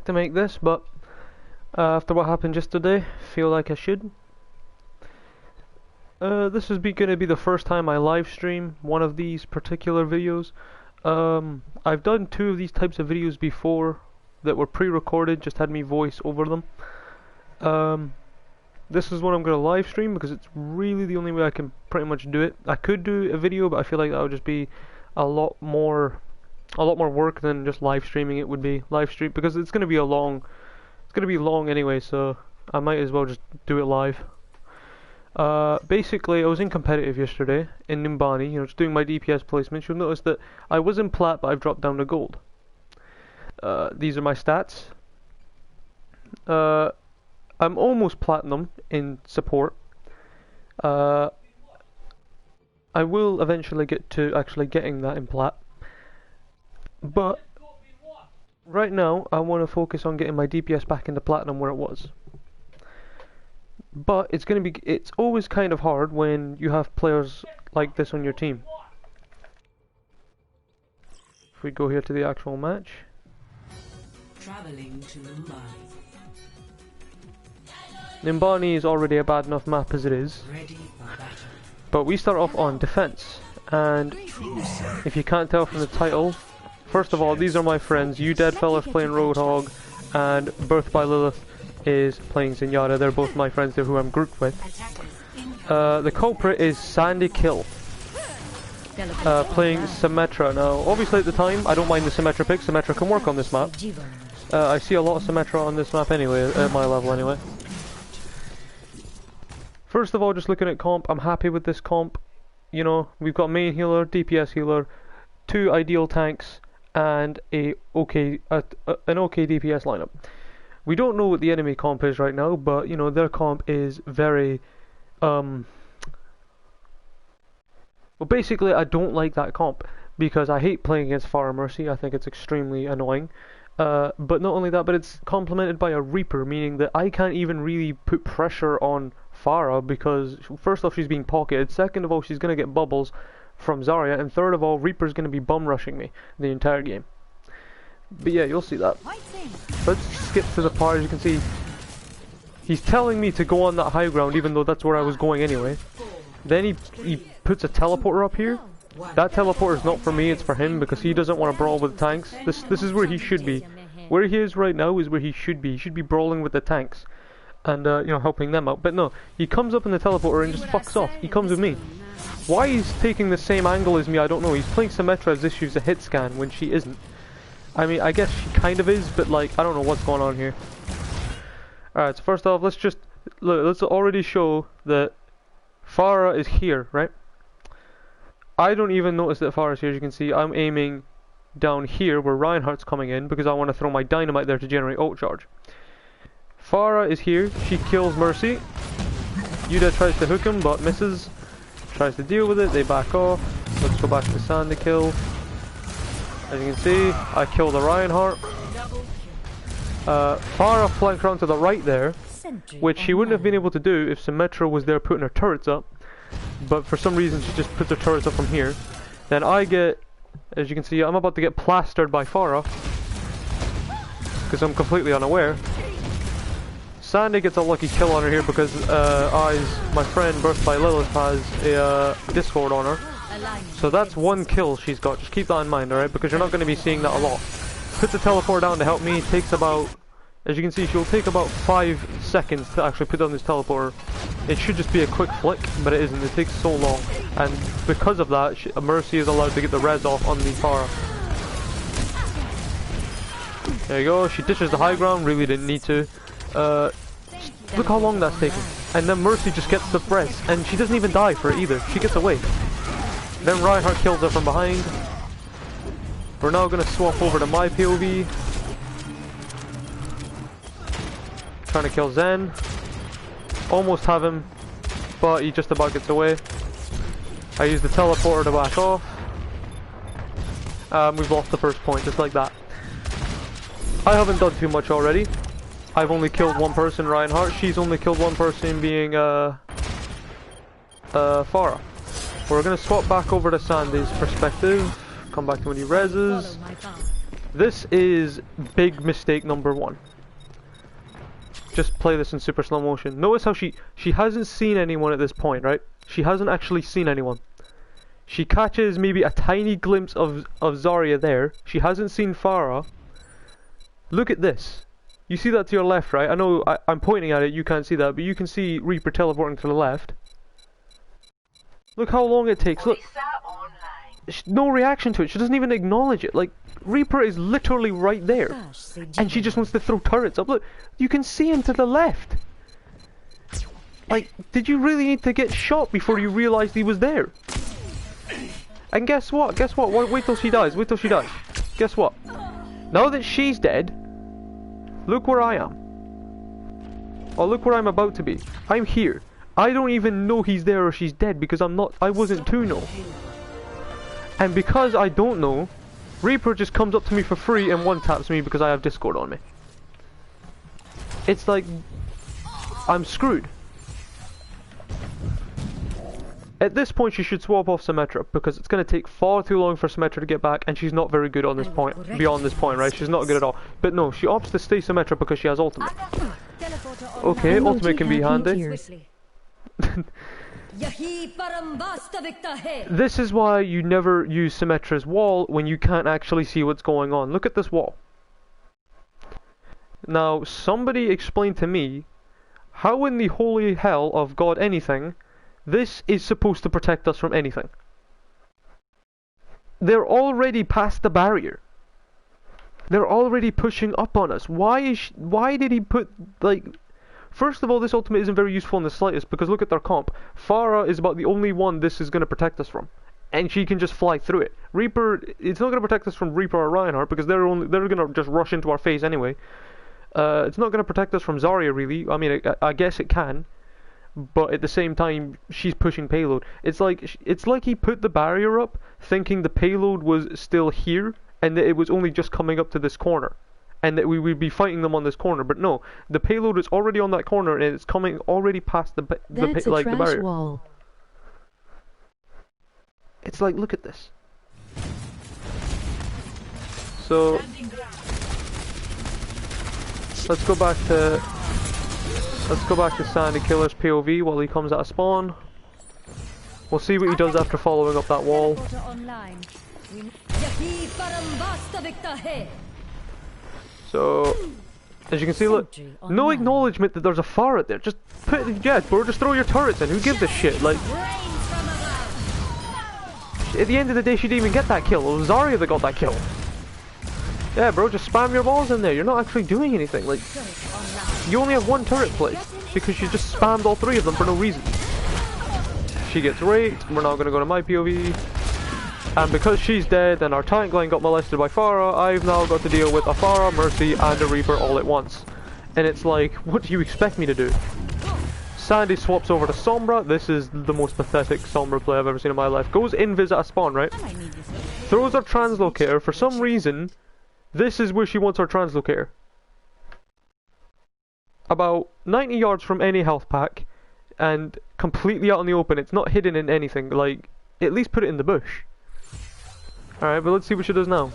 expect to make this, but after what happened yesterday, feel like I should. This is going to be the first time I live stream one of these particular videos. I've done 2 of these types of videos before that were pre-recorded, just had me voice over them. This is what I'm going to live stream because it's really the only way I can pretty much do it. I could do a video, but I feel like that would just be a lot more work than just live streaming it would be. Live stream because it's going to be long anyway, so I might as well just do it live. Basically, I was in competitive yesterday in Nimbani, just doing my DPS placements. You'll notice that I was in plat, but I've dropped down to gold. These are my stats. I'm almost platinum in support. I will eventually get to actually getting that in plat. But right now, I want to focus on getting my DPS back into platinum where it was. But it's always kind of hard when you have players like this on your team. If we go here to the actual match. Traveling to Nimbani. Nimbani is already a bad enough map as it is. Ready for battle. But we start off on defense. And if you can't tell from the title, first of all, these are my friends. You Dead Fellas playing Roadhog, and Birth by Lilith is playing Zenyatta. They're both my friends. They're who I'm grouped with. The culprit is Sandyk1ll, playing Symmetra. Now, obviously at the time, I don't mind the Symmetra pick. Symmetra can work on this map. I see a lot of Symmetra on this map anyway, at my level anyway. First of all, just looking at comp, I'm happy with this comp. We've got main healer, DPS healer, 2 ideal tanks, and an okay DPS lineup. We don't know what the enemy comp is right now, but their comp is very well, basically I don't like that comp because I hate playing against Pharah Mercy. I think it's extremely annoying. But not only that, but it's complemented by a Reaper, meaning that I can't even really put pressure on Pharah because first off she's being pocketed, second of all she's going to get bubbles from Zarya, and third of all Reaper's going to be bum rushing me the entire game. But yeah, you'll see that. Let's skip to the part. As you can see, he's telling me to go on that high ground even though that's where I was going anyway. Then he puts a teleporter up here. That teleporter is not for me, it's for him because he doesn't want to brawl with the tanks. This is where he should be. Where he is right now is where he should be. He should be brawling with the tanks and helping them out. But no, he comes up in the teleporter and just fucks off. He comes with me. Why he's taking the same angle as me, I don't know. He's playing Symmetra as if she's a hit scan when she isn't. I mean, I guess she kind of is, but like, I don't know what's going on here. Alright, so first off, let's already show that Pharah is here, right? I don't even notice that Pharah is here. As you can see, I'm aiming down here where Reinhardt's coming in because I want to throw my dynamite there to generate ult charge. Pharah is here. She kills Mercy. Yuda tries to hook him but misses. Tries to deal with it. They back off. Let's go back to Sandyk1ll. As you can see, I kill the Reinhardt. Pharah flanked around to the right there, which she wouldn't have been able to do if Symmetra was there putting her turrets up. But for some reason she just puts her turrets up from here. Then I get, as you can see, I'm about to get plastered by Pharah because I'm completely unaware. Sandy gets a lucky kill on her here because my friend Birth by Lilith has a Discord on her. So that's 1 kill she's got. Just keep that in mind, alright? Because you're not going to be seeing that a lot. Puts the teleporter down to help me. Takes about, as you can see, she'll take about 5 seconds to actually put down this teleporter. It should just be a quick flick, but it isn't. It takes so long. And because of that, Mercy is allowed to get the res off on the Pharah. There you go. She ditches the high ground. Really didn't need to. Look how long that's taken. And then Mercy just gets the res. And she doesn't even die for it either. She gets away. Then Reinhardt kills her from behind. We're now going to swap over to my POV. Trying to kill Zen. Almost have him, but he just about gets away. I use the teleporter to back off. We've lost the first point, just like that. I haven't done too much already. I've only killed 1 person, Reinhardt. She's only killed 1 person, being Pharah. We're going to swap back over to Sandy's perspective. Come back to when he reses. This is big mistake number one. Just play this in super slow motion. Notice how she hasn't seen anyone at this point, right? She hasn't actually seen anyone. She catches maybe a tiny glimpse of Zarya there. She hasn't seen Farah. Look at this. You see that to your left, right? I know I'm pointing at it, you can't see that, but you can see Reaper teleporting to the left. Look how long it takes. Look. No reaction to it. She doesn't even acknowledge it. Like, Reaper is literally right there. And she just wants to throw turrets up. Look, you can see him to the left. Like, did you really need to get shot before you realized he was there? And guess what? Guess what? Wait till she dies. Wait till she dies. Guess what? Now that she's dead, look where I am. Oh, look where I'm about to be. I'm here. I don't even know he's there or she's dead because I wasn't to know. And because I don't know, Reaper just comes up to me for free and one-taps me because I have Discord on me. It's like, I'm screwed. At this point, she should swap off Symmetra because it's going to take far too long for Symmetra to get back, and she's not very good on this point, beyond this point, right? She's not good at all. But no, she opts to stay Symmetra because she has ultimate. Okay, ultimate can be handy. This is why you never use Symmetra's wall when you can't actually see what's going on. Look at this wall. Now, somebody explain to me how in the holy hell of God anything this is supposed to protect us from anything. They're already past the barrier. They're already pushing up on us. Why did he put, like... First of all, this ultimate isn't very useful in the slightest because look at their comp. Farah is about the only one this is going to protect us from. And she can just fly through it. Reaper, it's not going to protect us from Reaper or Reinhardt because they're going to just rush into our face anyway. It's not going to protect us from Zarya really. I mean, I guess it can. But at the same time, she's pushing payload. It's like he put the barrier up thinking the payload was still here and that it was only just coming up to this corner. And that we would be fighting them on this corner, but no, the payload is already on that corner and it's coming already past the barrier. Wall. It's like, look at this. So let's go back to Sandyk1ll's POV while he comes out of spawn. We'll see what he does after following up that wall. So, as you can see, look, no acknowledgement that there's a Farah there. Just put, yeah, bro, just throw your turrets in. Who gives a shit? Like, at the end of the day, she didn't even get that kill. It was Zarya that got that kill. Yeah, bro, just spam your balls in there. You're not actually doing anything. Like, you only have one turret placed because you just spammed all three of them for no reason. She gets raped. We're now gonna go to my POV. And because she's dead and our tank line got molested by Farah, I've now got to deal with a Farah, Mercy, and a Reaper all at once. And it's like, what do you expect me to do? Sandy swaps over to Sombra. This is the most pathetic Sombra play I've ever seen in my life. Goes invis at a spawn, right? Throws her translocator. For some reason, this is where she wants her translocator. About 90 yards from any health pack, and completely out in the open. It's not hidden in anything. Like, at least put it in the bush. Alright, but let's see what she does now.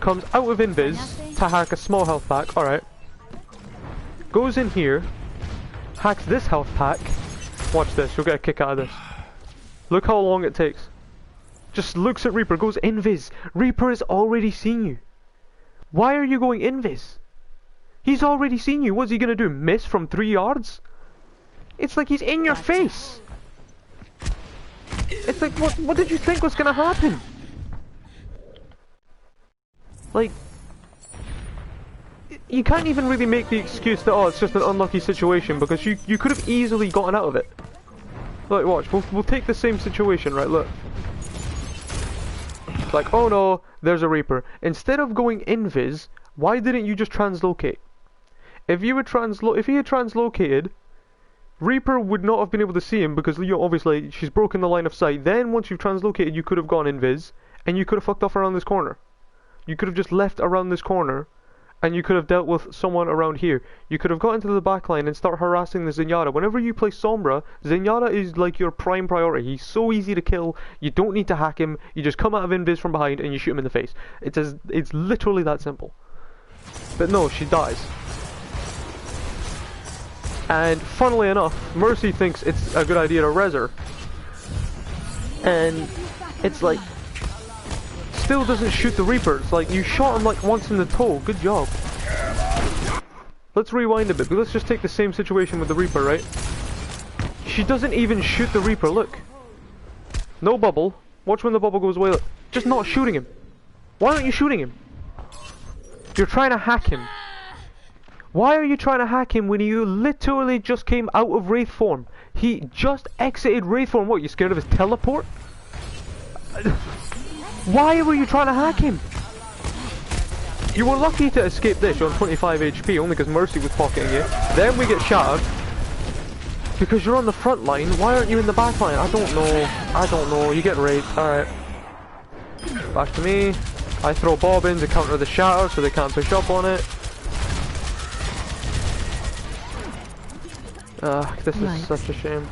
Comes out of invis to hack a small health pack. Alright. Goes in here. Hacks this health pack. Watch this, you'll get a kick out of this. Look how long it takes. Just looks at Reaper, goes invis. Reaper has already seen you. Why are you going invis? He's already seen you. What's he gonna do? Miss from 3 yards? It's like he's in your face. It's like, what did you think was gonna happen? Like, you can't even really make the excuse that, oh, it's just an unlucky situation, because you could have easily gotten out of it. Like, watch, we'll take the same situation, right, look. It's like, oh no, there's a Reaper. Instead of going invis, why didn't you just translocate? If he had translocated, Reaper would not have been able to see him because, you know, obviously she's broken the line of sight. Then once you've translocated, you could have gone invis and you could have fucked off around this corner. You could have just left around this corner and you could have dealt with someone around here. You could have got into the backline and start harassing the Zenyatta. Whenever you play Sombra, Zenyatta is like your prime priority. He's so easy to kill, you don't need to hack him, you just come out of invis from behind and you shoot him in the face. It's literally that simple. But no, she dies. And funnily enough, Mercy thinks it's a good idea to res her. And it's like, still doesn't shoot the Reaper. It's like, you shot him like once in the toe. Good job. Let's rewind a bit, but let's just take the same situation with the Reaper, right? She doesn't even shoot the Reaper, look. No bubble. Watch when the bubble goes away, look. Just not shooting him. Why aren't you shooting him? You're trying to hack him. Why are you trying to hack him when you literally just came out of Wraith form? He just exited Wraith form. What, you scared of his teleport? Why were you trying to hack him? You were lucky to escape this. You're on 25 HP only because Mercy was pocketing you. Then we get shattered. Because you're on the front line. Why aren't you in the back line? I don't know. I don't know. You get raped. Alright. Back to me. I throw Bob in to counter the shatter so they can't push up on it. This is such a shame.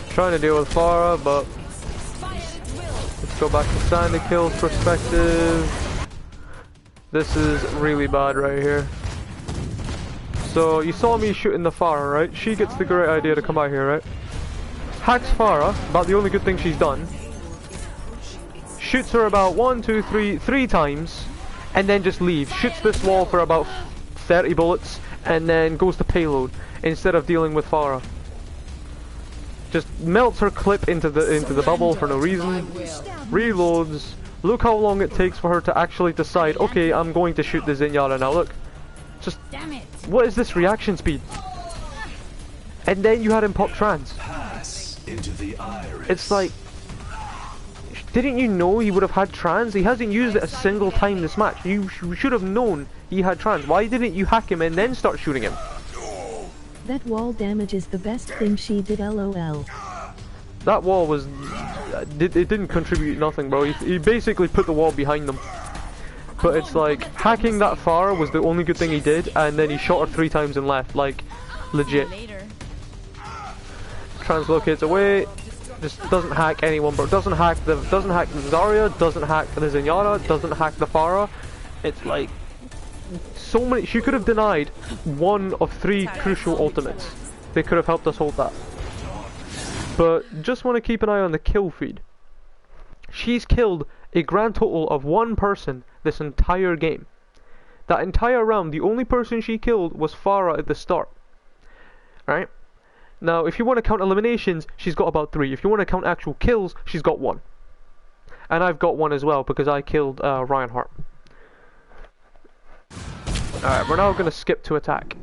Trying to deal with Farah, but let's go back to Sandyk1ll's perspective. This is really bad right here. So you saw me shooting the Farah, right? She gets the great idea to come out here, right? Hacks Farah, about the only good thing she's done. Shoots her about 3 times, and then just leaves. Shoots this wall for about 30 bullets, and then goes to payload instead of dealing with Farah. Just melts her clip into the bubble for no reason. Reloads. Look how long it takes for her to actually decide, okay, I'm going to shoot the Zenyatta now. Look. Just, what is this reaction speed? And then you had him pop trans. It's like, didn't you know he would have had trans? He hasn't used it a single time this match. You should have known he had trans. Why didn't you hack him and then start shooting him? That wall damage is the best thing she did, lol. That wall was... it didn't contribute nothing, bro. He basically put the wall behind them. But it's like, hacking that far was the only good thing he did, and then he shot her 3 times and left. Like, legit. Translocates away. Just doesn't hack anyone, bro. Doesn't hack the Zarya, doesn't hack the Zenyatta, doesn't hack the Farah. It's like... so many. She could have denied 1 of 3 crucial ultimates. They could have helped us hold that. But just want to keep an eye on the kill feed. She's killed a grand total of 1 person this entire game. That entire round, the only person she killed was Farah at the start. Right? Now, if you want to count eliminations, she's got about 3. If you want to count actual kills, she's got 1. And I've got 1 as well because I killed Reinhardt. Alright, we're now going to skip to attack.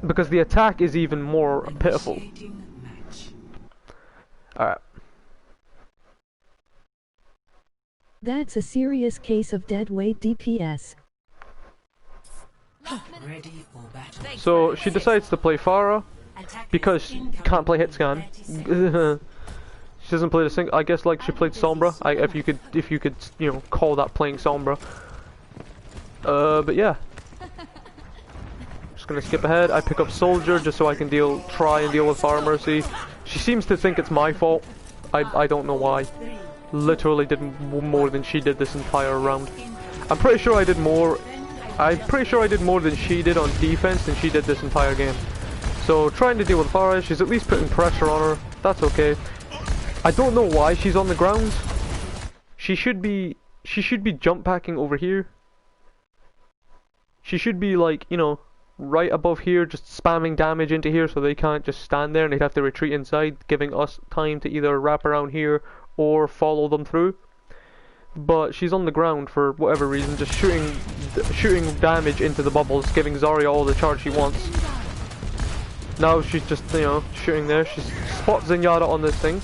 Because the attack is even more pitiful. Alright. That's a serious case of dead weight DPS. So, she decides to play Farah. Because she can't play hit scan. She doesn't play the single. I guess like she played Sombra. If you could, you know, call that playing Sombra. But yeah. Just gonna skip ahead. I pick up Soldier just so I can try and deal with Farah Mercy. She seems to think it's my fault. I don't know why. Literally did more than she did this entire round. I'm pretty sure I did more. I'm pretty sure I did more than she did on defense than she did this entire game. So trying to deal with Farah, she's at least putting pressure on her. That's okay. I don't know why she's on the ground. She should be jump packing over here. She should be like, you know, right above here, just spamming damage into here so they can't just stand there and they'd have to retreat inside, giving us time to either wrap around here or follow them through. But she's on the ground for whatever reason, just shooting damage into the bubbles, giving Zarya all the charge she wants. Now she's just, you know, shooting there. She spots Zenyatta on this thing,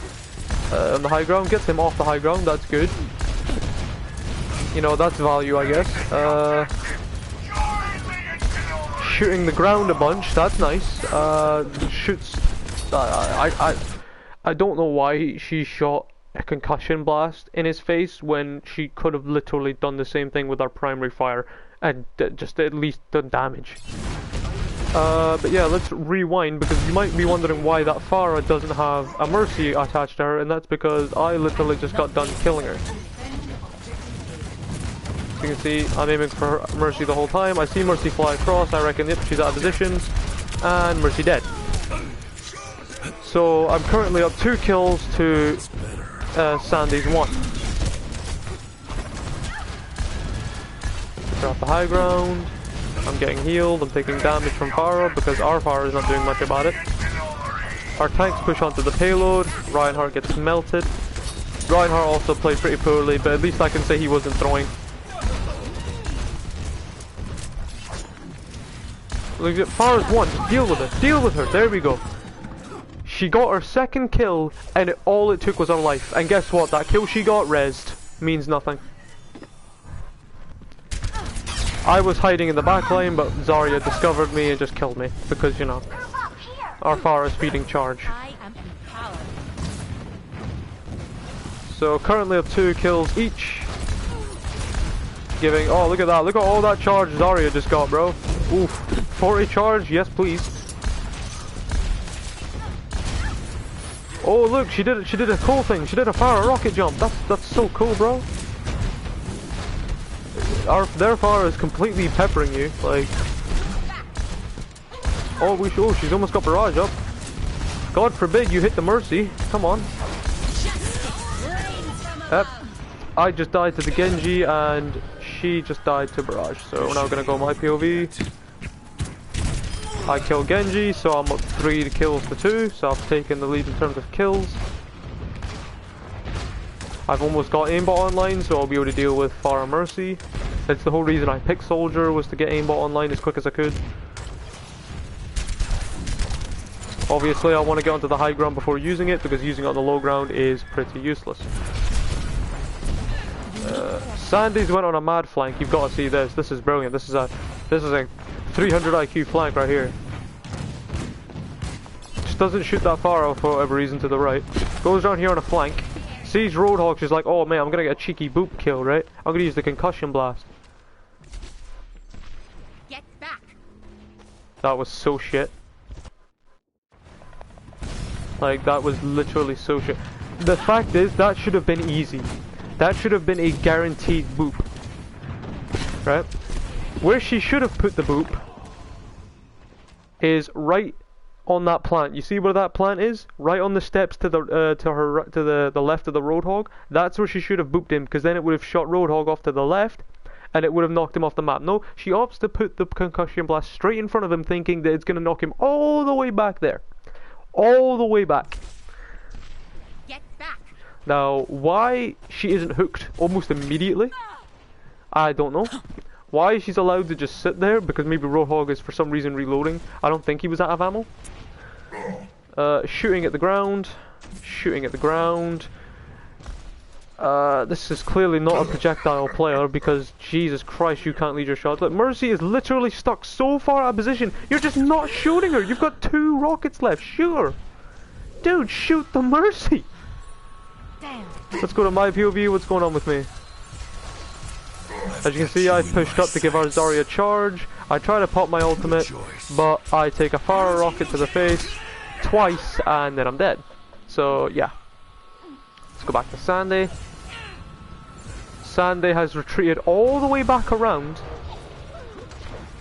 on the high ground, gets him off the high ground, that's good. You know, that's value, I guess. Shooting the ground a bunch, that's nice. Shoots... I don't know why she shot a concussion blast in his face when she could have literally done the same thing with our primary fire and just at least done damage. But yeah, let's rewind, because you might be wondering why that Pharah doesn't have a Mercy attached to her, and that's because I literally just got done killing her. So you can see I'm aiming for Mercy the whole time. I see Mercy fly across, I reckon, yep, she's out of position, and Mercy dead. So I'm currently up 2 kills to Sandy's 1. Drop the high ground. I'm getting healed, I'm taking damage from Pharah because our Pharah is not doing much about it. Our tanks push onto the payload, Reinhardt gets melted. Reinhardt also played pretty poorly, but at least I can say he wasn't throwing. Look at Pharah's 1, just deal with her, there we go. She got her 2nd kill, and all it took was her life. And guess what, that kill she got rezzed means nothing. I was hiding in the back line, but Zarya discovered me and just killed me. Because, you know, our Pharah is feeding charge. So currently up 2 kills each. Giving, oh look at that, look at all that charge Zarya just got, bro. Oof, 40 charge, yes please. Oh look, she did a cool thing, she did a Pharah rocket jump, that's so cool, bro. Their Pharah is completely peppering you, like... Oh, she's almost got barrage up. God forbid you hit the Mercy, come on. Yep, I just died to the Genji and she just died to barrage, so we're now gonna go my POV. I killed Genji, so I'm up 3 kills to 2, so I've taken the lead in terms of kills. I've almost got aimbot online, so I'll be able to deal with Pharah Mercy. That's the whole reason I picked Soldier, was to get aimbot online as quick as I could. Obviously I want to get onto the high ground before using it, because using it on the low ground is pretty useless. Sandy's went on a mad flank, you've got to see this, this is brilliant, this is a 300 IQ flank right here. Just doesn't shoot that far for whatever reason to the right. Goes down here on a flank. Sees Roadhog, she's like, oh man, I'm gonna get a cheeky boop kill, right? I'm gonna use the concussion blast. Get back. That was so shit. Like, that was literally so shit. The fact is, that should have been easy. That should have been a guaranteed boop. Right? Where she should have put the boop is right on that plant. You see where that plant is? Right on the steps to the the left of the Roadhog. That's where she should have booped him, because then it would have shot Roadhog off to the left and it would have knocked him off the map. No, she opts to put the concussion blast straight in front of him, thinking that it's going to knock him all the way back there. All the way back. Get back. Now, why she isn't hooked almost immediately, I don't know. Why she's allowed to just sit there, because maybe Roadhog is for some reason reloading. I don't think he was out of ammo. Shooting at the ground. Shooting at the ground. This is clearly not a projectile player, because Jesus Christ, you can't lead your shots. Like, Mercy is literally stuck so far out of position. You're just not shooting her. You've got 2 rockets left. Shoot her. Dude, shoot the Mercy. Damn. Let's go to my POV. What's going on with me? As you can see, I pushed up to give our Zarya a charge. I try to pop my ultimate, but I take a Pharah rocket to the face twice, and then I'm dead. So, yeah. Let's go back to Sandy. Sandy has retreated all the way back around.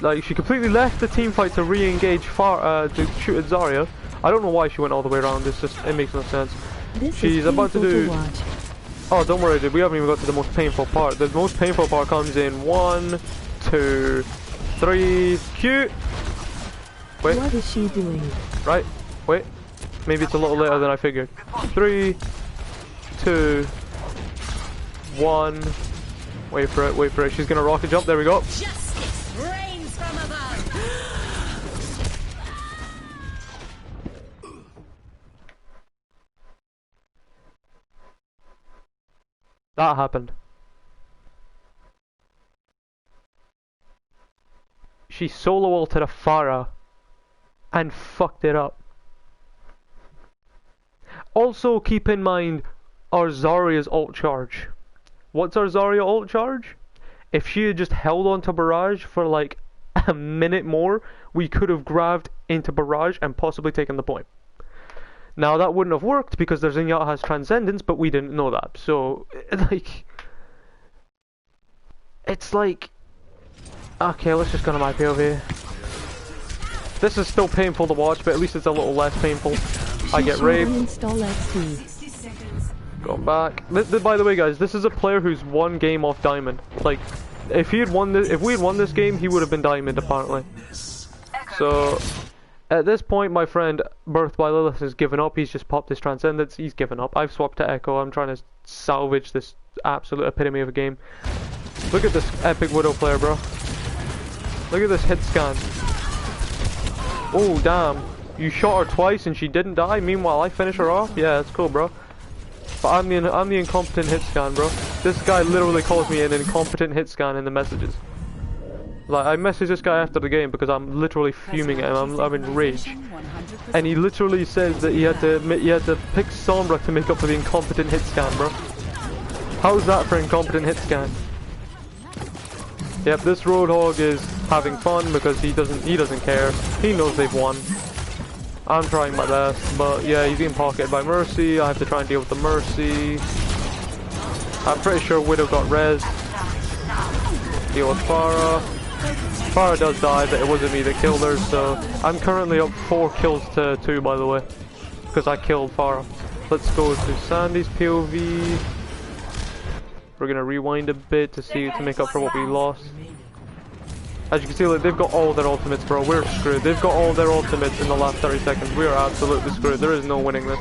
Like, she completely left the team fight to re-engage to shoot at Zarya. I don't know why she went all the way around. It's just, it makes no sense. She's about to do... Oh, don't worry, dude. We haven't even got to the most painful part. The most painful part comes in 1, 2, 3, Q. Wait. What is she doing? Right. Wait. Maybe it's a little later than I figured. 3, 2, 1. Wait for it. Wait for it. She's gonna rocket jump. There we go. Justice reigns from above. That happened. She solo ulted a Pharah and fucked it up. Also keep in mind, our Zarya's ult charge. What's our Zarya ult charge? If she had just held on to Barrage for like a minute more, we could have grabbed into Barrage and possibly taken the point. Now that wouldn't have worked because their Zenyatta has Transcendence, but we didn't know that. So, like, it's like, okay, let's just go to my POV. This is still painful to watch, but at least it's a little less painful. I get raped. Going back. By the way, guys, this is a player who's one game off Diamond. Like, if we had won this game, he would have been Diamond apparently. So, at this point, my friend Birth by Lilith has given up. He's just popped his Transcendence. He's given up. I've swapped to Echo. I'm trying to salvage this absolute epitome of a game. Look at this epic Widow player, bro. Look at this hit scan. Oh, damn. You shot her twice and she didn't die? Meanwhile, I finish her off? Yeah, that's cool, bro. But I'm the incompetent hit scan, bro. This guy literally calls me an incompetent hit scan in the messages. Like, I messaged this guy after the game because I'm literally fuming at him. I'm in rage. And he literally says that he had to pick Sombra to make up for the incompetent hit scan, bro. How's that for incompetent hit scan? Yep, this Roadhog is having fun because he doesn't care. He knows they've won. I'm trying my best, but yeah, he's being pocketed by Mercy. I have to try and deal with the Mercy. I'm pretty sure Widow got res. Deal with Pharah. Pharah does die, but it wasn't me that killed her, so I'm currently up 4 kills to 2, by the way, because I killed Pharah. Let's go to Sandy's POV. We're gonna rewind a bit to make up for what we lost. As you can see, like, they've got all their ultimates, bro. We're screwed. They've got all their ultimates in the last 30 seconds. We are absolutely screwed. There is no winning this.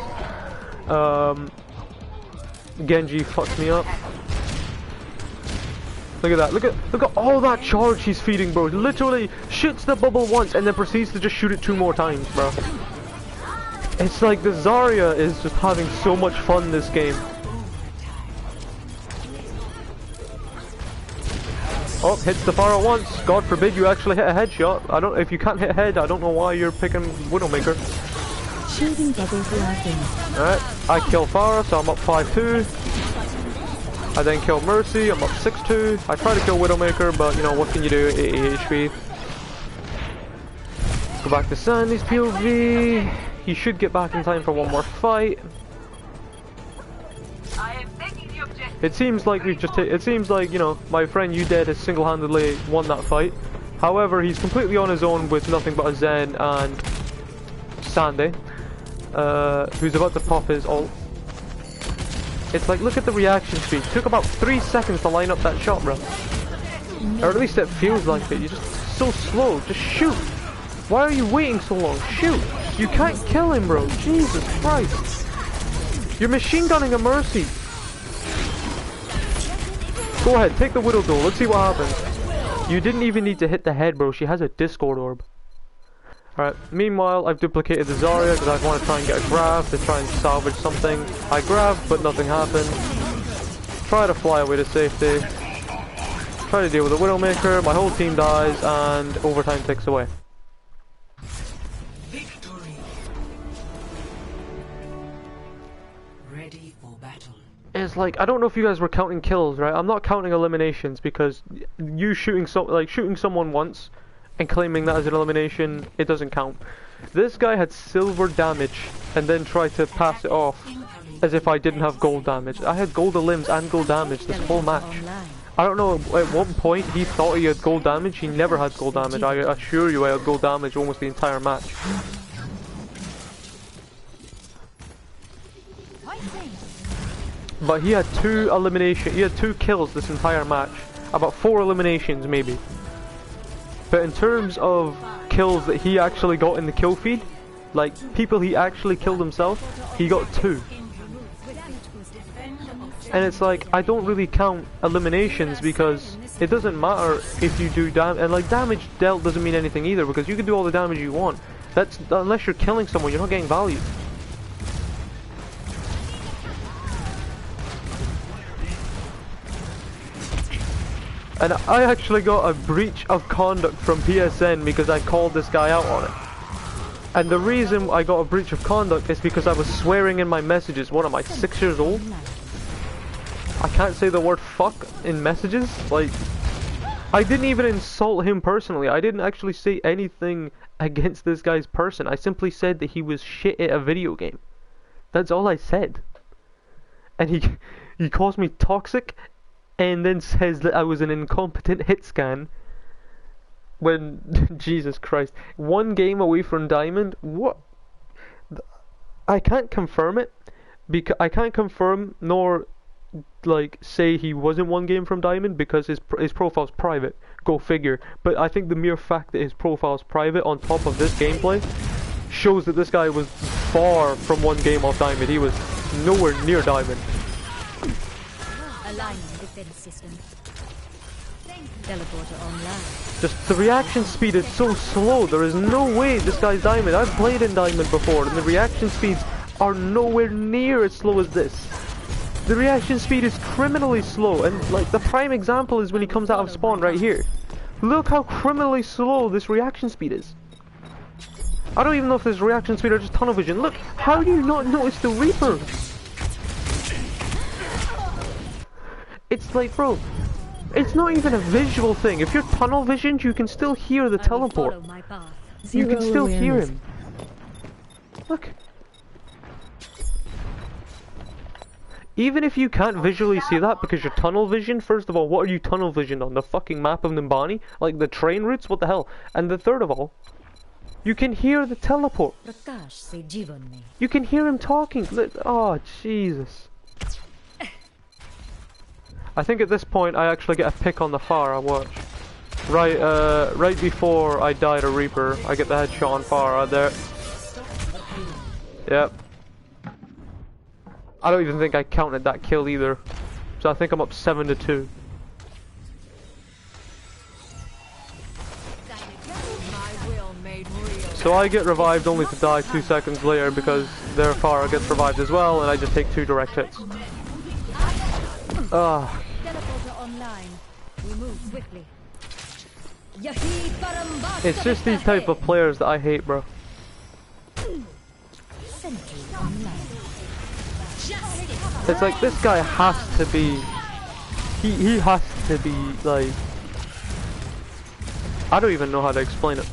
Genji fucked me up. Look at that. Look at all that charge he's feeding, bro. Literally shoots the bubble once and then proceeds to just shoot it 2 more times, bro. It's like the Zarya is just having so much fun this game. Oh, hits the Pharah once. God forbid you actually hit a headshot. If you can't hit a head, I don't know why you're picking Widowmaker. Shooting bubbles laughing. Alright, I kill Pharah, so I'm up 5-2. I then kill Mercy, I'm up 6-2. I try to kill Widowmaker, but you know, what can you do? 80 HP. Go back to Sandy's POV. He should get back in time for one more fight. It seems like it seems like, you know, my friend Udead has single-handedly won that fight. However, he's completely on his own with nothing but a Zen and Sandy, who's about to pop his ult. It's like, look at the reaction speed. It took about 3 seconds to line up that shot, bro. Or at least it feels like it. You're just so slow. Just shoot. Why are you waiting so long? Shoot. You can't kill him, bro. Jesus Christ. You're machine gunning a Mercy. Go ahead, take the Widow duel. Let's see what happens. You didn't even need to hit the head, bro. She has a Discord orb. Alright, meanwhile, I've duplicated the Zarya because I want to try and get a grab to try and salvage something. I grabbed, but nothing happened. Try to fly away to safety. Try to deal with the Widowmaker. My whole team dies, and overtime ticks away. It's like, I don't know if you guys were counting kills, right? I'm not counting eliminations because you shooting someone once and claiming that as an elimination, it doesn't count. This guy had silver damage and then tried to pass it off as if I didn't have gold damage. I had gold limbs and gold damage this whole match. I don't know at what point he thought he had gold damage. He never had gold damage. I assure you I had gold damage almost the entire match. But he had 2 kills this entire match. About 4 eliminations maybe. But in terms of kills that he actually got in the kill feed, like people he actually killed himself, he got 2. And it's like, I don't really count eliminations because it doesn't matter if you do damage, and like damage dealt doesn't mean anything either because you can do all the damage you want. That's unless you're killing someone, you're not getting value. And I actually got a breach of conduct from PSN because I called this guy out on it. And the reason I got a breach of conduct is because I was swearing in my messages. What am I, 6 years old? I can't say the word fuck in messages. Like, I didn't even insult him personally. I didn't actually say anything against this guy's person. I simply said that he was shit at a video game. That's all I said. And he calls me toxic and then says that I was an incompetent hit scan when Jesus Christ, 1 game away from Diamond. What? I can't confirm it because I can't confirm nor like say he wasn't 1 game from Diamond because his profile's private. Go figure. But I think the mere fact that his profile's private on top of this gameplay shows that this guy was far from 1 game off Diamond. He was nowhere near Diamond. Aligning defense system. Teleporter online. Just the reaction speed is so slow. There is no way this guy's Diamond. I've played in Diamond before, and the reaction speeds are nowhere near as slow as this. The reaction speed is criminally slow, and like the prime example is when he comes out of spawn right here. Look how criminally slow this reaction speed is. I don't even know if this reaction speed or just tunnel vision. Look, how do you not notice the Reaper? It's like, bro, it's not even a visual thing. If you're tunnel visioned, you can still hear the teleport. You can still hear him. Look. Even if you can't visually see that because you're tunnel visioned, first of all, what are you tunnel visioned on? The fucking map of Nimbani? Like the train routes? What the hell? And the third of all, you can hear the teleport. You can hear him talking. Oh, Jesus. I think at this point I actually get a pick on the Pharah. Watch. Right before I died a Reaper, I get the headshot on Pharah there. Yep. I don't even think I counted that kill either. So I think I'm up 7-2. So I get revived only to die 2 seconds later because their Pharah gets revived as well, and I just take 2 direct hits. It's just these type of players that I hate, bro. It's like this guy has to be. He has to be like. I don't even know how to explain it.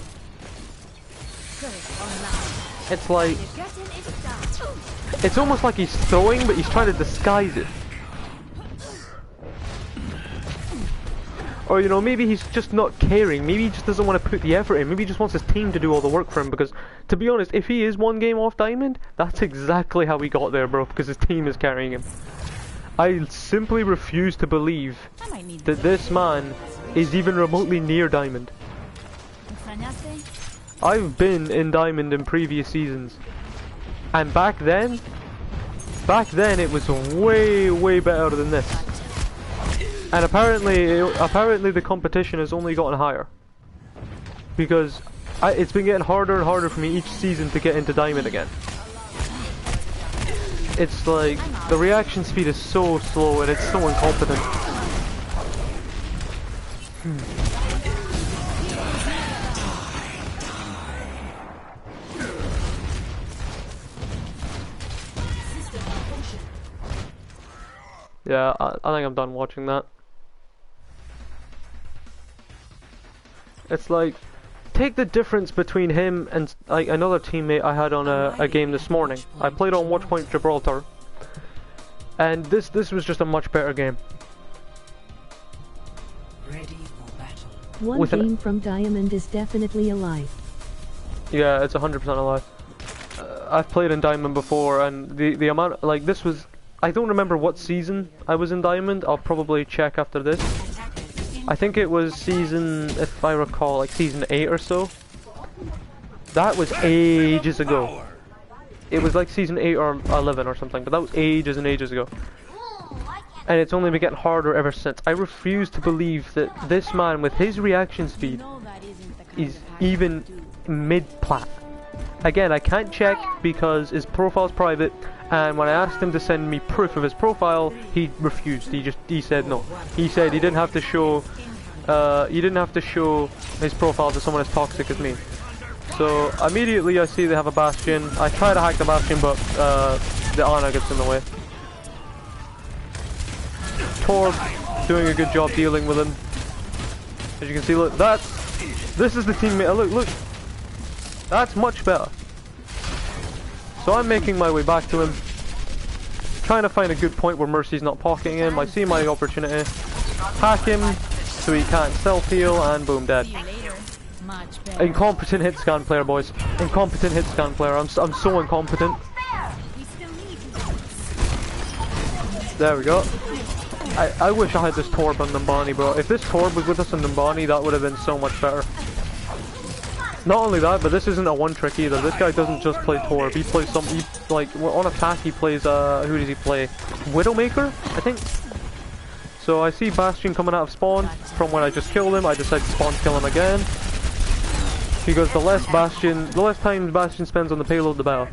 It's like. It's almost like he's throwing, but he's trying to disguise it. Or, you know, maybe he's just not caring. Maybe he just doesn't want to put the effort in. Maybe he just wants his team to do all the work for him. Because, to be honest, if he is 1 game off Diamond, that's exactly how he got there, bro. Because his team is carrying him. I simply refuse to believe that this man is even remotely near Diamond. I've been in Diamond in previous seasons. And back then it was way, way better than this. And apparently the competition has only gotten higher. Because it's been getting harder and harder for me each season to get into Diamond again. It's like, the reaction speed is so slow and it's so incompetent. Yeah, I think I'm done watching that. It's like, take the difference between him and like another teammate I had on a game this morning. I played on Watchpoint Gibraltar, and this was just a much better game. One game from Diamond is definitely a lie. Yeah, it's 100% a lie. I've played in Diamond before, and the amount, like, this was, I don't remember what season I was in Diamond. I'll probably check after this. I think it was season, if I recall, like season 8 or so. That was ages ago. It was like season 8 or 11 or something, but that was ages and ages ago. And it's only been getting harder ever since. I refuse to believe that this man, with his reaction speed, is even mid-plat. Again, I can't check because his profile's private, and when I asked him to send me proof of his profile, he refused. He said no. He said he didn't have to show his profile to someone as toxic as me. So immediately I see they have a Bastion. I try to hack the Bastion, but the Ana gets in the way. Torb doing a good job dealing with him. As you can see, look, this is the teammate. Look, that's much better. So I'm making my way back to him, trying to find a good point where Mercy's not pocketing him. I see my opportunity, hack him so he can't self-heal, and boom, dead. Incompetent hit scan player, boys. Incompetent hit scan player. I'm so incompetent. There we go. I wish I had this Torb on Numbani, bro. If this Torb was with us on Numbani, that would have been so much better. Not only that, but this isn't a one trick either. This guy doesn't just play Torb. He plays like, on attack he plays, who does he play? Widowmaker, I think? So I see Bastion coming out of spawn from when I just killed him. I decide to spawn kill him again. Because the less time Bastion spends on the payload, the better.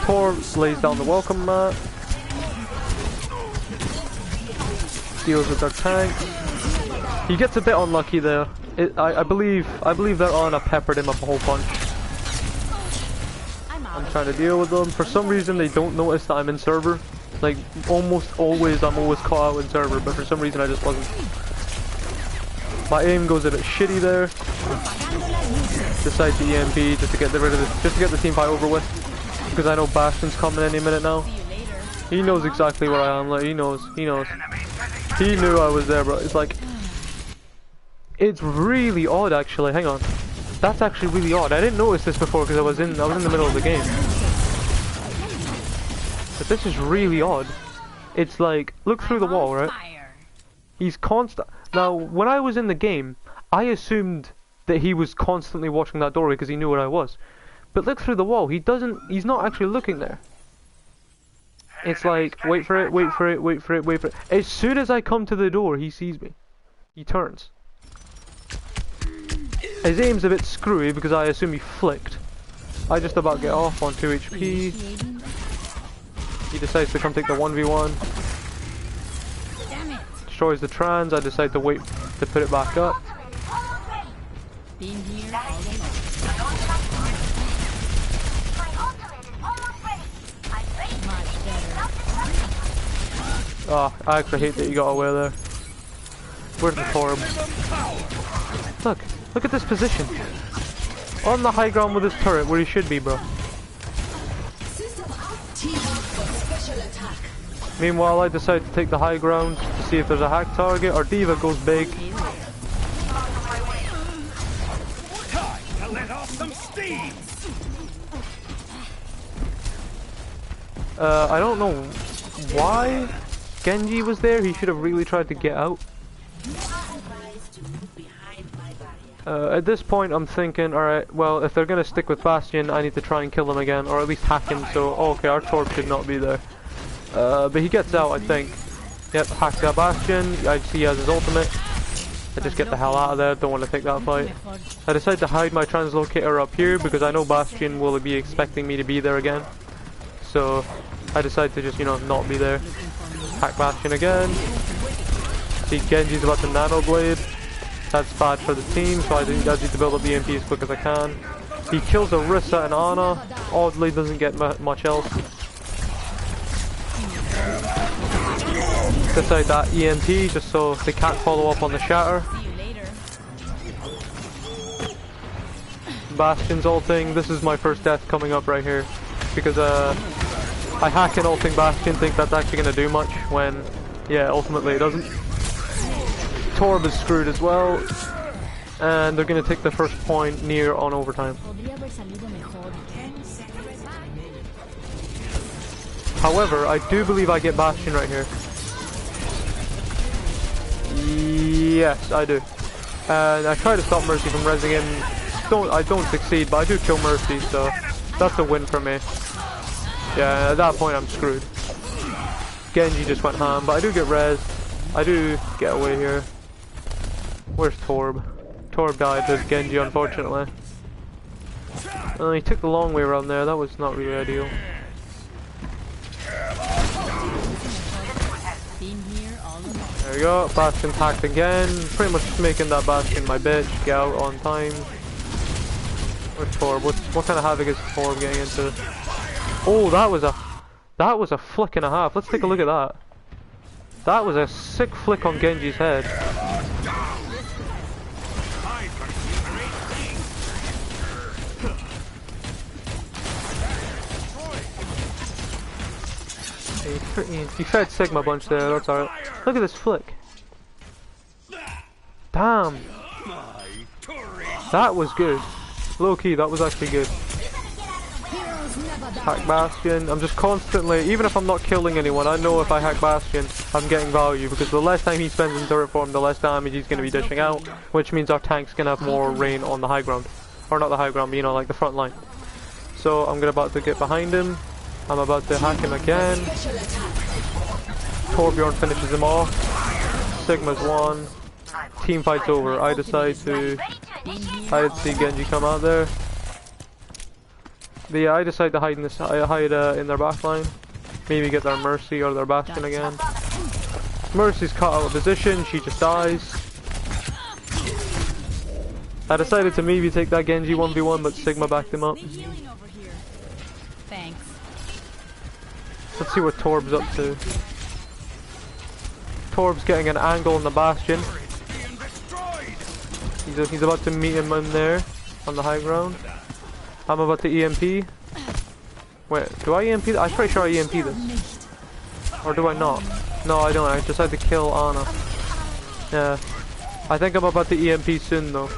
Torb lays down the welcome mat. Deals with their tank. He gets a bit unlucky there. I believe their Ana peppered him up a whole bunch. I'm trying to deal with them. For some reason they don't notice that I'm in server. Like almost always I'm always caught out in server, but for some reason I just wasn't. My aim goes a bit shitty there. Decide to EMP just to get rid of this, just to get the team fight over with. Because I know Bastion's coming any minute now. He knows exactly where I am, like he knows. He knew I was there, bro. It's like, it's really odd actually, hang on. That's actually really odd. I didn't notice this before because I was in the middle of the game. But this is really odd. It's like, look through the wall, right? He's constant. Now, when I was in the game, I assumed that he was constantly watching that doorway because he knew where I was. But look through the wall, he's not actually looking there. It's like, wait for it. As soon as I come to the door, he sees me. He turns. His aim's a bit screwy because I assume he flicked. I just about get off on 2 HP. He decides to come take the 1v1. Destroys the trans. I decide to wait to put it back up. Oh, I actually hate that you got away there. Where's the Torb? Look at this position. On the high ground with his turret, where he should be, bro. Meanwhile, I decide to take the high ground to see if there's a hack target. Our D.Va goes big. I don't know why Genji was there. He should have really tried to get out. At this point I'm thinking, alright, well, if they're gonna stick with Bastion, I need to try and kill him again, or at least hack him, so, okay, our Torb should not be there. But he gets out, I think. Yep, hacks out Bastion. I see he has his ultimate. I just get the hell out of there, don't want to take that fight. I decide to hide my translocator up here, because I know Bastion will be expecting me to be there again. So, I decide to just, not be there. Hack Bastion again. See, Genji's about to nano blade. That's bad for the team, so I need to build up the EMP as quick as I can. He kills Orisa and Ana. Oddly, doesn't get much else. Decide that EMP just so they can't follow up on the shatter. Bastion's ulting. This is my first death coming up right here, because I hack and ulting Bastion, think that's actually going to do much when, yeah, ultimately it doesn't. Torb is screwed as well, and they're going to take the first point near on overtime. However, I do believe I get Bastion right here. Yes, I do. And I try to stop Mercy from rezzing him. I don't succeed, but I do kill Mercy, so that's a win for me. Yeah, at that point I'm screwed. Genji just went ham, but I do get res. I do get away here. Where's Torb? Torb died to Genji, unfortunately. He took the long way around there. That was not really ideal. There we go. Bastion hacked again. Pretty much just making that Bastion my bitch. Get out on time. Where's Torb? What kind of havoc is Torb getting into? Oh, that was a flick and a half. Let's take a look at that. That was a sick flick on Genji's head. He fed Sigma a bunch there, that's alright. Look at this flick. Damn. That was good. Low key, that was actually good. Hack Bastion. I'm just constantly, even if I'm not killing anyone, I know if I hack Bastion, I'm getting value, because the less time he spends in turret form, the less damage he's going to be dishing out, which means our tank's going to have more rain on the high ground. Or not the high ground, but you know, like the front line. So I'm about to get behind him. I'm about to hack him again. Torbjorn finishes him off. Sigma's won. Team fight's over. I decide to... I didn't see Genji come out there. But yeah, I decide to hide in this. I hide in their backline. Maybe get their Mercy or their Bastion again. Mercy's caught out of position. She just dies. I decided to maybe take that Genji 1v1, but Sigma backed him up. Thanks. Let's see what Torb's up to. Torb's getting an angle on the Bastion. He's about to meet him in there, on the high ground. I'm about to EMP. Wait, do I EMP? I'm pretty sure I EMP this. Or do I not? No, I don't. I decided to kill Ana. Yeah. I think I'm about to EMP soon though.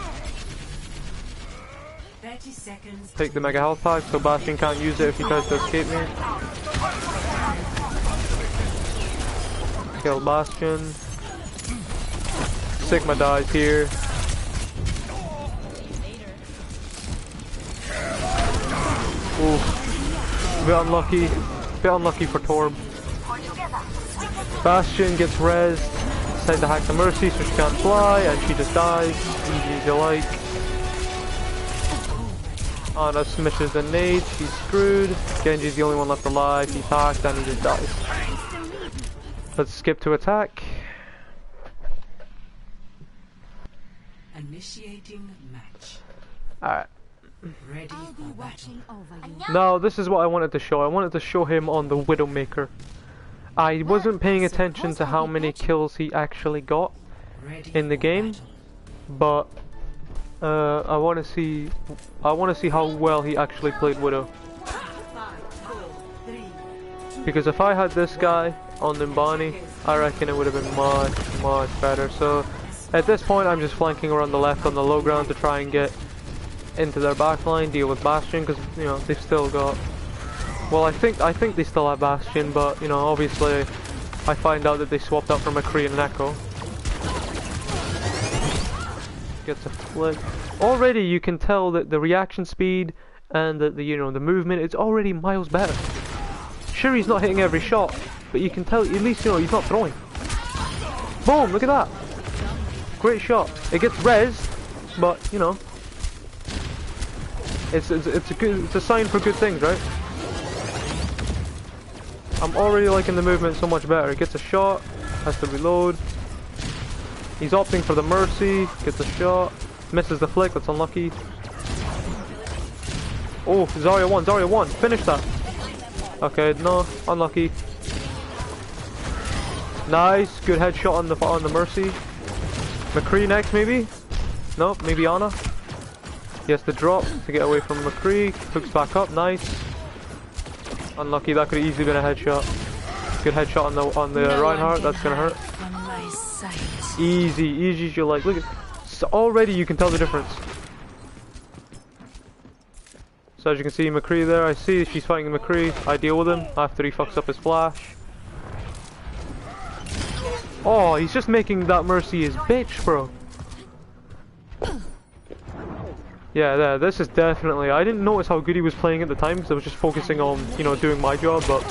30 seconds. Take the Mega Health Pack so Bastion can't use it if he tries to escape me. Kill Bastion. Sigma dies here. Oof. Bit unlucky. Bit unlucky for Torb. Bastion gets rezzed. Decide to hack the Mercy so she can't fly and she just dies. Easy as you like. Ana smishes the nade, she's screwed. Genji's the only one left alive, he's hacked and he just dies. Let's skip to attack. Initiating match. Alright. Ready for battle. Now this is what I wanted to show. I wanted to show him on the Widowmaker. I wasn't paying attention to how many kills he actually got in the game, but I want to see how well he actually played Widow. Because if I had this guy on Nimbani, I reckon it would have been much better. So at this point I'm just flanking around the left on the low ground to try and get into their backline, deal with Bastion, because you know they've still got. Well, I think they still have Bastion, but you know obviously I find out that they swapped out for McCree and an Echo. Gets a flick. Already you can tell that the reaction speed and the you know the movement is already miles better. Sure, he's not hitting every shot, but you can tell at least you know he's not throwing. Boom! Look at that. Great shot. It gets rezzed, but you know it's a sign for good things, right? I'm already liking the movement so much better. It gets a shot, has to reload. He's opting for the Mercy, gets a shot, misses the flick, that's unlucky. Oh, Zarya 1, finish that. Okay, no, unlucky. Nice, good headshot on the Mercy. McCree next maybe? Nope, maybe Ana. He has to drop to get away from McCree, hooks back up, nice. Unlucky, that could have easily been a headshot. Good headshot on the Reinhardt, that's gonna hurt. Easy as you like. Look at, so already you can tell the difference. So as you can see McCree there, I see she's fighting McCree. I deal with him after he fucks up his flash. Oh, he's just making that Mercy his bitch, bro. Yeah, this is definitely... I didn't notice how good he was playing at the time because I was just focusing on, you know, doing my job, but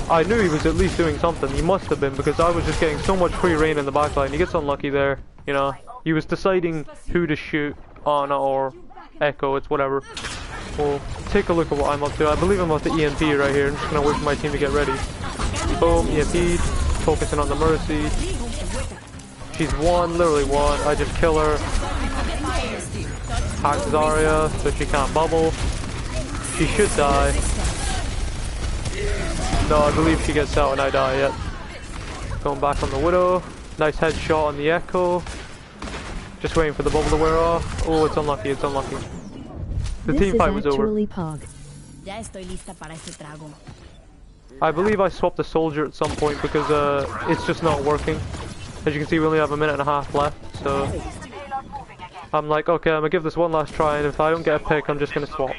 I knew he was at least doing something. He must have been, because I was just getting so much free reign in the backline. He gets unlucky there, you know. He was deciding who to shoot, Ana or Echo, it's whatever. Well, take a look at what I'm up to. I believe I'm about to EMP right here. I'm just going to wait for my team to get ready. Boom, EMP'd. Focusing on the Mercy. She's won, literally won. I just kill her. Hack Zarya so she can't bubble. She should die. No, I believe she gets out and I die, yep. going back on the Widow. Nice headshot on the Echo. Just waiting for the bubble to wear off. Oh, it's unlucky, it's unlucky. The This team is fight was over. actually Pog. Ya estoy lista para este trago. I believe I swapped the soldier at some point because it's just not working. As you can see, we only have a minute and a half left, so I'm like, okay, I'm gonna give this one last try, and if I don't get a pick, I'm just gonna swap.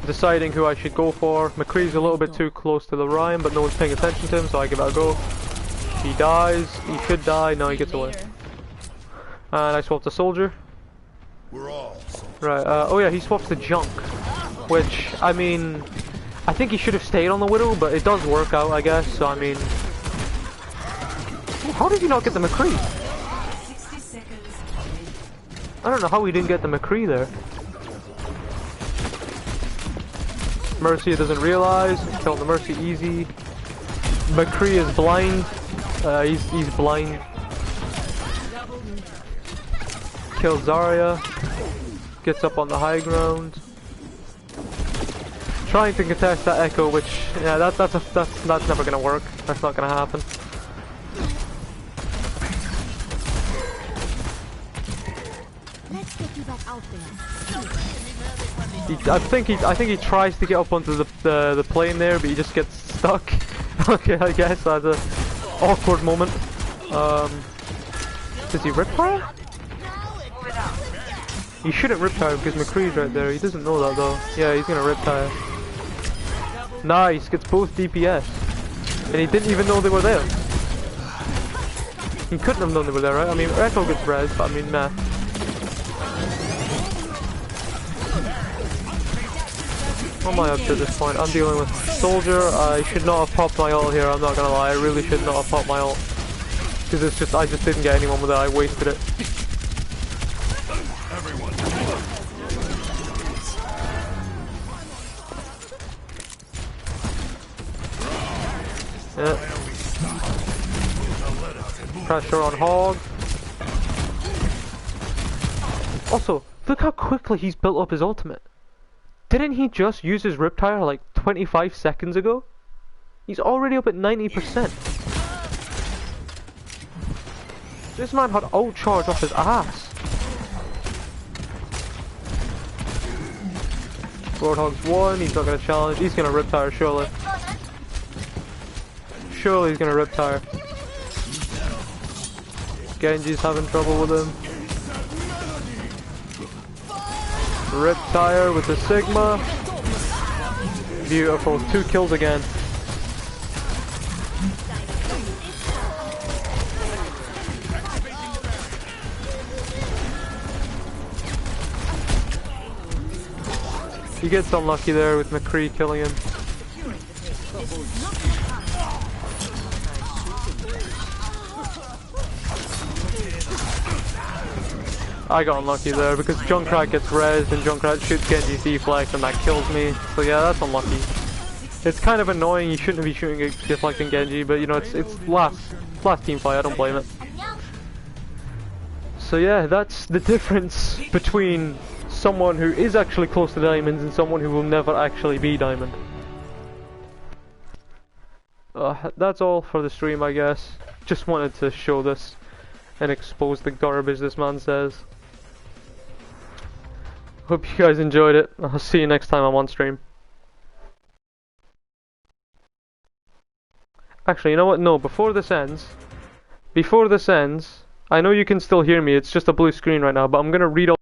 Deciding who I should go for. McCree's a little bit too close to the Ryan, but no one's paying attention to him, so I give it a go. He dies. He should die. No, he gets away. And I swapped the soldier. Right. Oh yeah, he swaps the junk, which I mean, I think he should have stayed on the Widow, but it does work out, I guess. So I mean, how did he not get the McCree? 60 seconds. I don't know how he didn't get the McCree there. Mercy doesn't realize. Killing the Mercy easy. McCree is blind. He's blind. Kills Zarya. Gets up on the high ground. Trying to contest that Echo, which yeah, that's never gonna work. That's not gonna happen. Let's get you back out there. I think he tries to get up onto the plane there, but he just gets stuck. Okay, I guess that's a awkward moment. Does he riptire? He shouldn't riptire because McCree's right there. He doesn't know that though. Yeah, he's gonna riptire. Nice, gets both DPS, and he didn't even know they were there. He couldn't have known they were there, right? I mean, Echo gets res, but I mean, nah. What am I up to at this point? I'm dealing with Soldier. I should not have popped my ult here, I'm not gonna lie. I really should not have popped my ult. Because it's just, I just didn't get anyone with it, I wasted it. Yeah. Pressure on Hog. Also, look how quickly he's built up his ultimate. Didn't he just use his Riptire like 25 seconds ago? He's already up at 90%. This man had ult charge off his ass. Roadhog's won, he's not gonna challenge, he's gonna Riptire surely. Surely he's gonna Riptire. Genji's having trouble with him. Riptire with the Sigma. Beautiful, 2 kills again. He gets unlucky there with McCree killing him. I got unlucky there because Junkrat gets rezzed and Junkrat shoots Genji's deflect and that kills me. So yeah, that's unlucky. It's kind of annoying, you shouldn't be shooting deflecting Genji, but you know, it's last team fight, I don't blame it. So yeah, that's the difference between someone who is actually close to diamonds and someone who will never actually be diamond. That's all for the stream, I guess. Just wanted to show this and expose the garbage this man says. Hope you guys enjoyed it. I'll see you next time I'm on stream. Actually, you know what? No, before this ends, I know you can still hear me, it's just a blue screen right now, but I'm gonna read all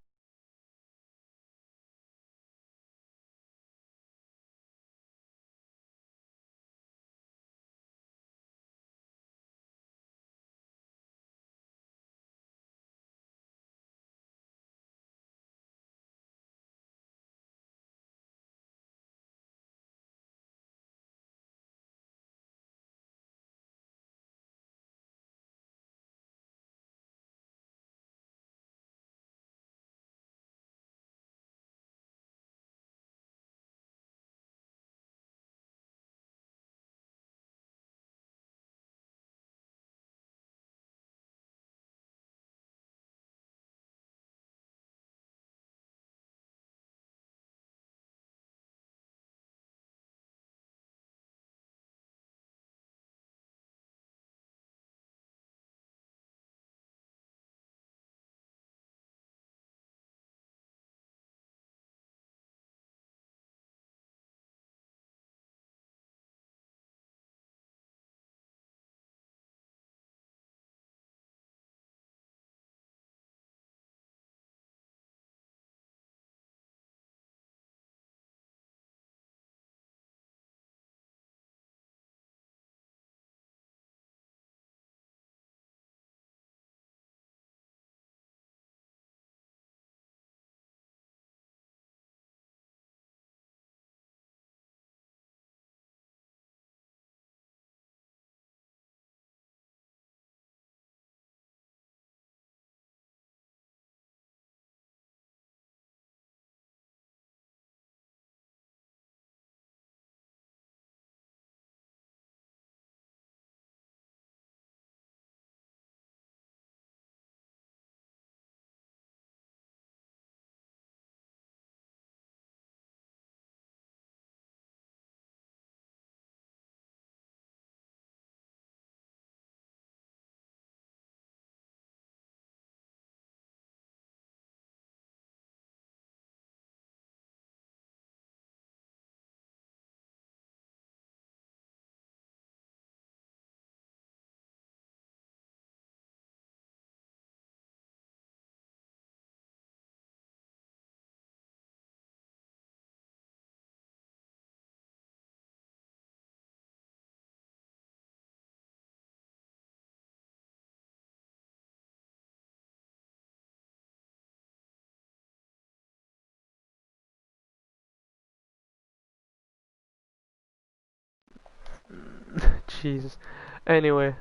Jesus. Anyway,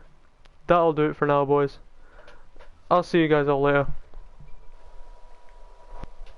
that'll do it for now, boys. I'll see you guys all later.